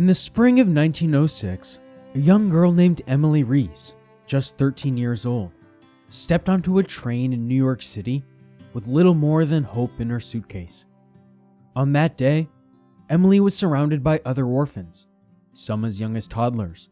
In the spring of 1906, a young girl named Emily Reese, just 13 years old, stepped onto a train in New York City with little more than hope in her suitcase. On that day, Emily was surrounded by other orphans, some as young as toddlers,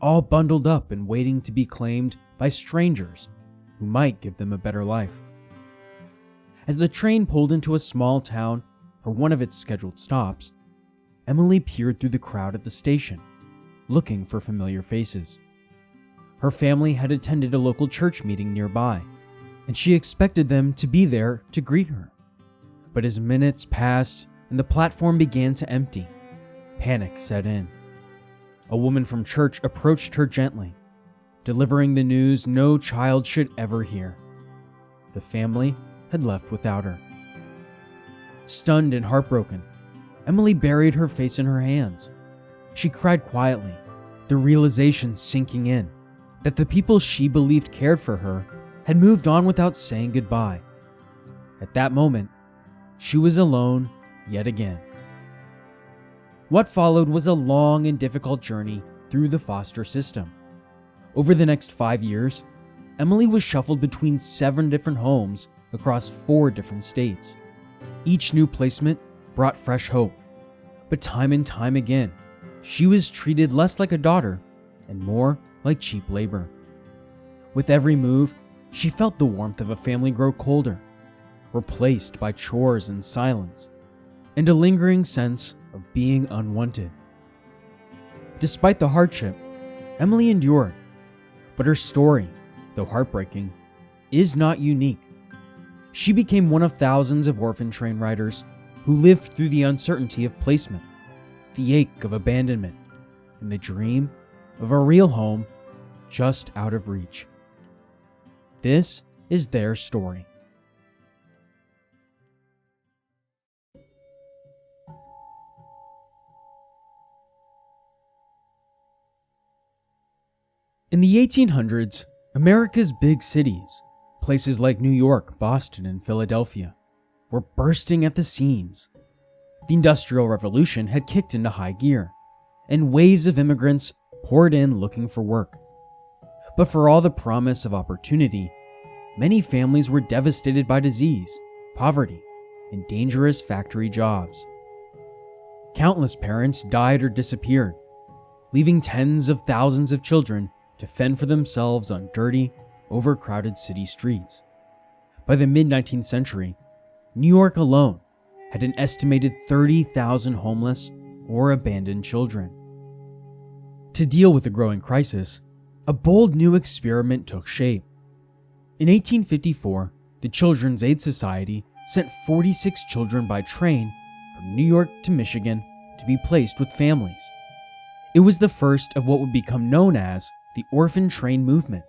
all bundled up and waiting to be claimed by strangers who might give them a better life. As the train pulled into a small town for one of its scheduled stops, Emily peered through the crowd at the station, looking for familiar faces. Her family had attended a local church meeting nearby, and she expected them to be there to greet her. But as minutes passed and the platform began to empty, panic set in. A woman from church approached her gently, delivering the news no child should ever hear. The family had left without her. Stunned and heartbroken, Emily buried her face in her hands. She cried quietly, the realization sinking in that the people she believed cared for her had moved on without saying goodbye. At that moment, she was alone yet again. What followed was a long and difficult journey through the foster system. Over the next 5 years, Emily was shuffled between 7 different homes across 4 different states. Each new placement brought fresh hope, but time and time again, she was treated less like a daughter and more like cheap labor. With every move, she felt the warmth of a family grow colder, replaced by chores and silence, and a lingering sense of being unwanted. Despite the hardship, Emily endured, but her story, though heartbreaking, is not unique. She became one of thousands of orphan train riders who lived through the uncertainty of placement, the ache of abandonment, and the dream of a real home just out of reach. This is their story. In the 1800s, America's big cities, places like New York, Boston, and Philadelphia, were bursting at the seams. The Industrial Revolution had kicked into high gear, and waves of immigrants poured in looking for work. But for all the promise of opportunity, many families were devastated by disease, poverty, and dangerous factory jobs. Countless parents died or disappeared, leaving tens of thousands of children to fend for themselves on dirty, overcrowded city streets. By the mid-19th century, New York alone had an estimated 30,000 homeless or abandoned children. To deal with the growing crisis, a bold new experiment took shape. In 1854, the Children's Aid Society sent 46 children by train from New York to Michigan to be placed with families. It was the first of what would become known as the Orphan Train Movement,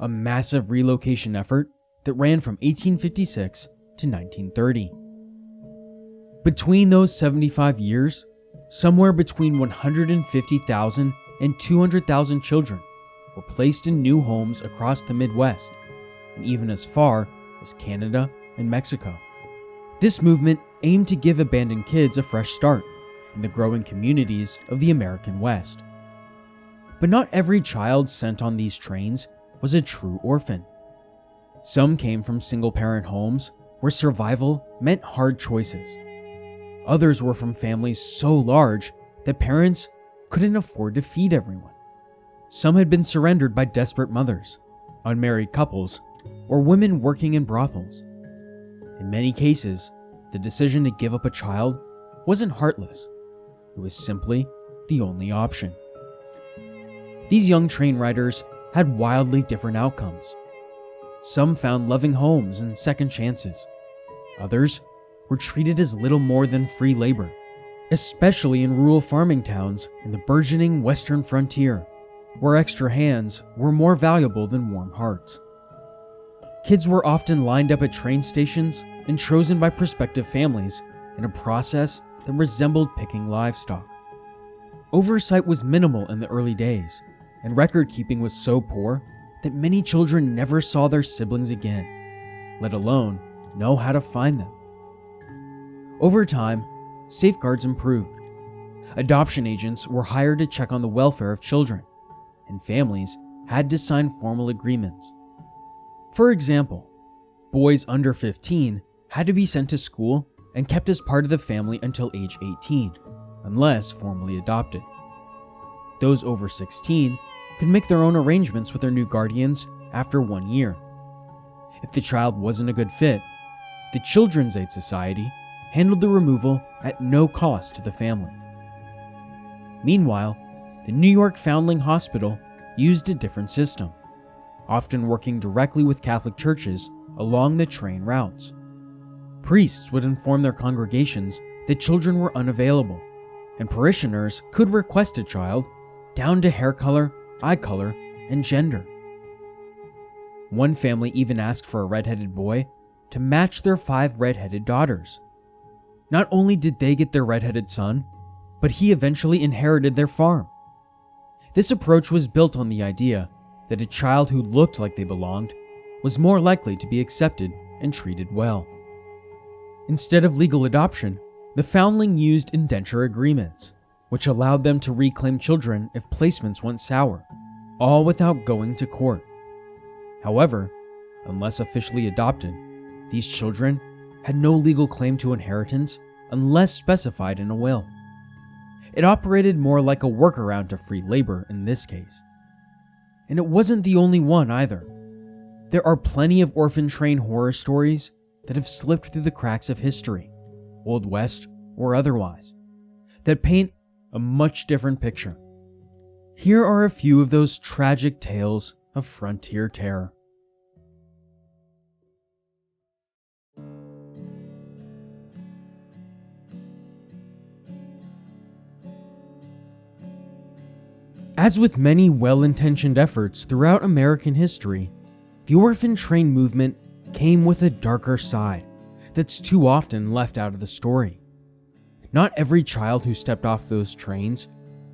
a massive relocation effort that ran from 1856 to 1930. Between those 75 years, somewhere between 150,000 and 200,000 children were placed in new homes across the Midwest, and even as far as Canada and Mexico. This movement aimed to give abandoned kids a fresh start in the growing communities of the American West. But not every child sent on these trains was a true orphan. Some came from single-parent homes where survival meant hard choices. Others were from families so large that parents couldn't afford to feed everyone. Some had been surrendered by desperate mothers, unmarried couples, or women working in brothels. In many cases, the decision to give up a child wasn't heartless. It was simply the only option. These young train riders had wildly different outcomes. Some found loving homes and second chances. Others were treated as little more than free labor, especially in rural farming towns in the burgeoning western frontier, where extra hands were more valuable than warm hearts. Kids were often lined up at train stations and chosen by prospective families in a process that resembled picking livestock. Oversight was minimal in the early days, and record-keeping was so poor that many children never saw their siblings again, let alone know how to find them. Over time, safeguards improved, Adoption agents were hired to check on the welfare of children, and families had to sign formal agreements. For example, boys under 15 had to be sent to school and kept as part of the family until age 18, unless formally adopted. Those over 16 could make their own arrangements with their new guardians after 1 year. If the child wasn't a good fit, the Children's Aid Society handled the removal at no cost to the family. Meanwhile, the New York Foundling Hospital used a different system, often working directly with Catholic churches along the train routes. Priests would inform their congregations that children were unavailable, and parishioners could request a child down to hair color, eye color, and gender. One family even asked for a redheaded boy to match their 5 redheaded daughters. Not only did they get their redheaded son, but he eventually inherited their farm. This approach was built on the idea that a child who looked like they belonged was more likely to be accepted and treated well. Instead of legal adoption, the foundling used indenture agreements, which allowed them to reclaim children if placements went sour, all without going to court. However, unless officially adopted, these children had no legal claim to inheritance unless specified in a will. It operated more like a workaround to free labor in this case. And it wasn't the only one either. There are plenty of orphan train horror stories that have slipped through the cracks of history, Old West or otherwise, that paint a much different picture. Here are a few of those tragic tales of frontier terror. As with many well-intentioned efforts throughout American history, the orphan train movement came with a darker side that's too often left out of the story. Not every child who stepped off those trains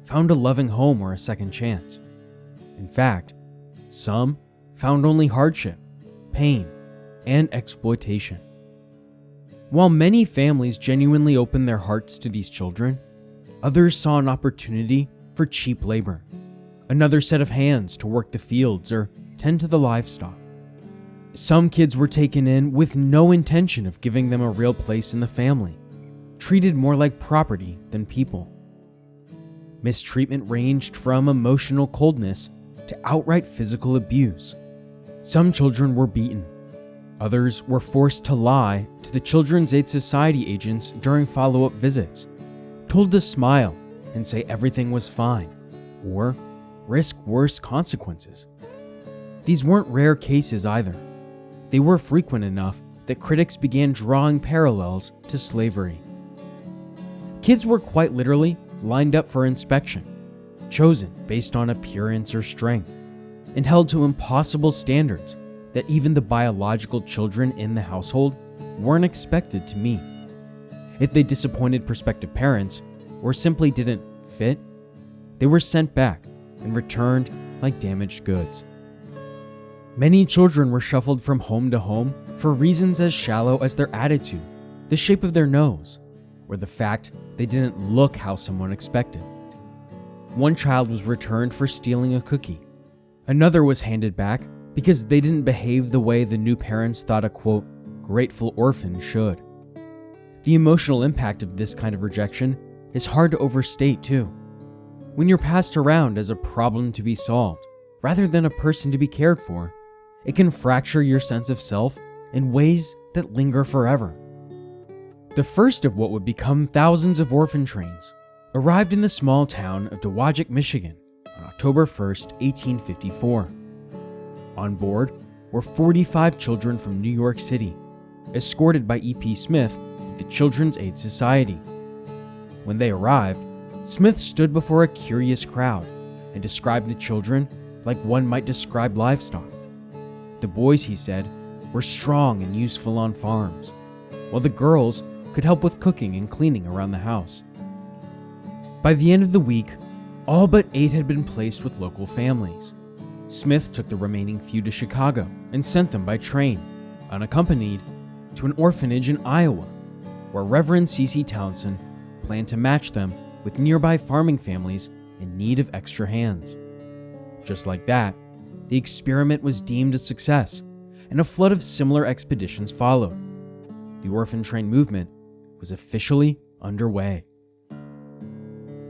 found a loving home or a second chance. In fact, some found only hardship, pain, and exploitation. While many families genuinely opened their hearts to these children, others saw an opportunity for cheap labor, another set of hands to work the fields or tend to the livestock. Some kids were taken in with no intention of giving them a real place in the family, treated more like property than people. Mistreatment ranged from emotional coldness to outright physical abuse. Some children were beaten. Others were forced to lie to the Children's Aid Society agents during follow-up visits, told to smile and say everything was fine, or risk worse consequences. These weren't rare cases either. They were frequent enough that critics began drawing parallels to slavery. Kids were quite literally lined up for inspection, chosen based on appearance or strength, and held to impossible standards that even the biological children in the household weren't expected to meet. If they disappointed prospective parents or simply didn't fit, they were sent back and returned like damaged goods. Many children were shuffled from home to home for reasons as shallow as their attitude, the shape of their nose, or the fact they didn't look how someone expected. One child was returned for stealing a cookie. Another was handed back because they didn't behave the way the new parents thought a, quote, grateful orphan should. The emotional impact of this kind of rejection is hard to overstate too. When you're passed around as a problem to be solved, rather than a person to be cared for, it can fracture your sense of self in ways that linger forever. The first of what would become thousands of orphan trains arrived in the small town of Dowagiac, Michigan on October 1st, 1854. On board were 45 children from New York City, escorted by E.P. Smith of the Children's Aid Society. When they arrived, Smith stood before a curious crowd and described the children like one might describe livestock. The boys, he said, were strong and useful on farms, while the girls could help with cooking and cleaning around the house. By the end of the week, all but 8 had been placed with local families. Smith took the remaining few to Chicago and sent them by train, unaccompanied, to an orphanage in Iowa, where Reverend C.C. Townsend planned to match them with nearby farming families in need of extra hands. Just like that, the experiment was deemed a success, and a flood of similar expeditions followed. The orphan train movement was officially underway.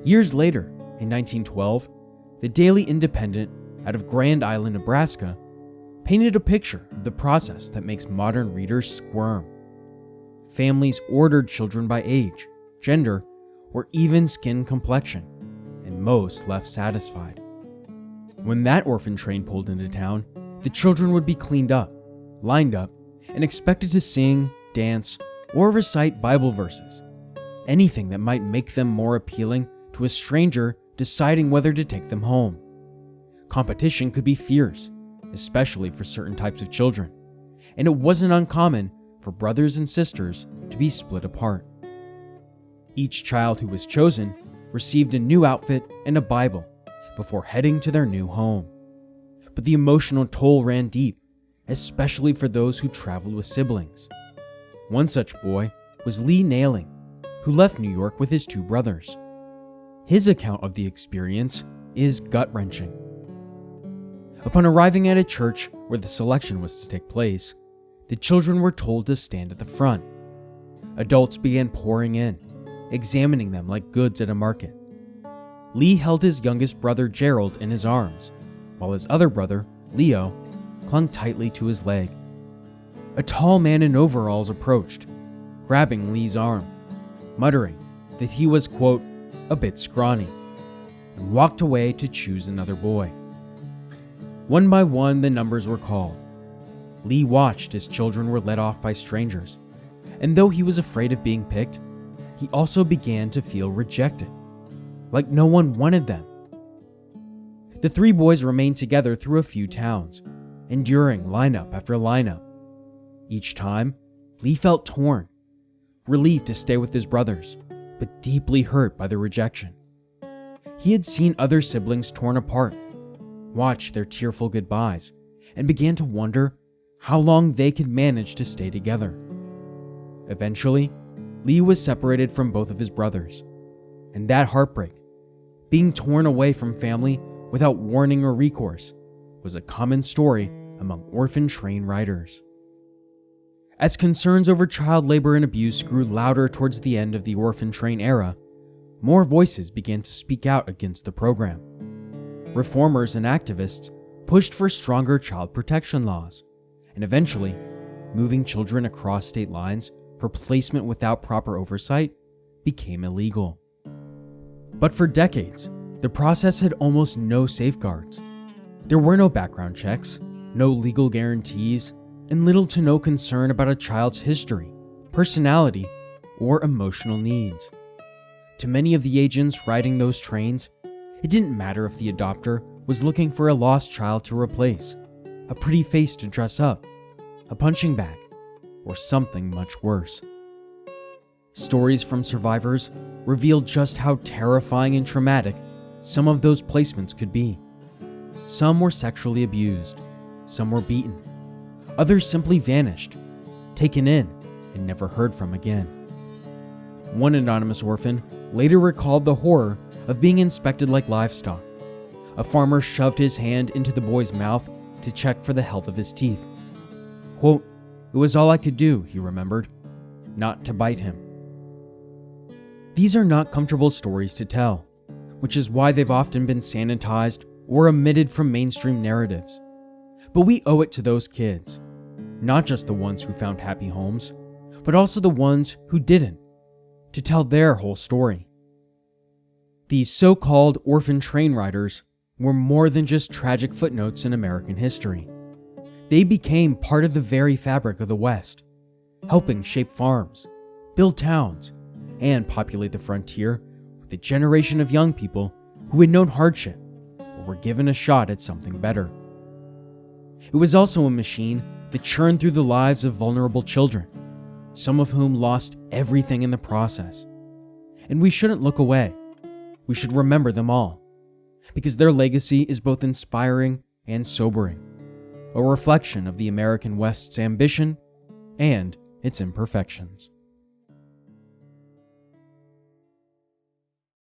Years later, in 1912, the Daily Independent out of Grand Island, Nebraska, painted a picture of the process that makes modern readers squirm. Families ordered children by age, gender, or even skin complexion, and most left satisfied. When that orphan train pulled into town, the children would be cleaned up, lined up, and expected to sing, dance, or recite Bible verses, anything that might make them more appealing to a stranger deciding whether to take them home. Competition could be fierce, especially for certain types of children, and it wasn't uncommon for brothers and sisters to be split apart. Each child who was chosen received a new outfit and a Bible before heading to their new home. But the emotional toll ran deep, especially for those who traveled with siblings. One such boy was Lee Nailing, who left New York with his two brothers. His account of the experience is gut-wrenching. Upon arriving at a church where the selection was to take place, the children were told to stand at the front. Adults began pouring in, examining them like goods at a market. Lee held his youngest brother Gerald in his arms, while his other brother, Leo, clung tightly to his leg. A tall man in overalls approached, grabbing Lee's arm, muttering that he was, quote, a bit scrawny, and walked away to choose another boy. One by one, the numbers were called. Lee watched as children were led off by strangers, and though he was afraid of being picked, he also began to feel rejected, like no one wanted them. The three boys remained together through a few towns, enduring lineup after lineup. Each time, Lee felt torn, relieved to stay with his brothers, but deeply hurt by the rejection. He had seen other siblings torn apart, watched their tearful goodbyes, and began to wonder how long they could manage to stay together. Eventually, Lee was separated from both of his brothers, and that heartbreak, being torn away from family without warning or recourse, was a common story among orphan train riders. As concerns over child labor and abuse grew louder towards the end of the orphan train era, more voices began to speak out against the program. Reformers and activists pushed for stronger child protection laws, and eventually, moving children across state lines for placement without proper oversight became illegal. But for decades, the process had almost no safeguards. There were no background checks, no legal guarantees, and little to no concern about a child's history, personality, or emotional needs. To many of the agents riding those trains, it didn't matter if the adopter was looking for a lost child to replace, a pretty face to dress up, a punching bag, or something much worse. Stories from survivors revealed just how terrifying and traumatic some of those placements could be. Some were sexually abused, some were beaten, others simply vanished, taken in, and never heard from again. One anonymous orphan later recalled the horror of being inspected like livestock. A farmer shoved his hand into the boy's mouth to check for the health of his teeth. Quote, "It was all I could do," he remembered, "not to bite him." These are not comfortable stories to tell, which is why they've often been sanitized or omitted from mainstream narratives. But we owe it to those kids, not just the ones who found happy homes, but also the ones who didn't, to tell their whole story. These so-called orphan train riders were more than just tragic footnotes in American history. They became part of the very fabric of the West, helping shape farms, build towns, and populate the frontier with a generation of young people who had known hardship or were given a shot at something better. It was also a machine that churned through the lives of vulnerable children, some of whom lost everything in the process. And we shouldn't look away. We should remember them all, because their legacy is both inspiring and sobering, a reflection of the American West's ambition and its imperfections.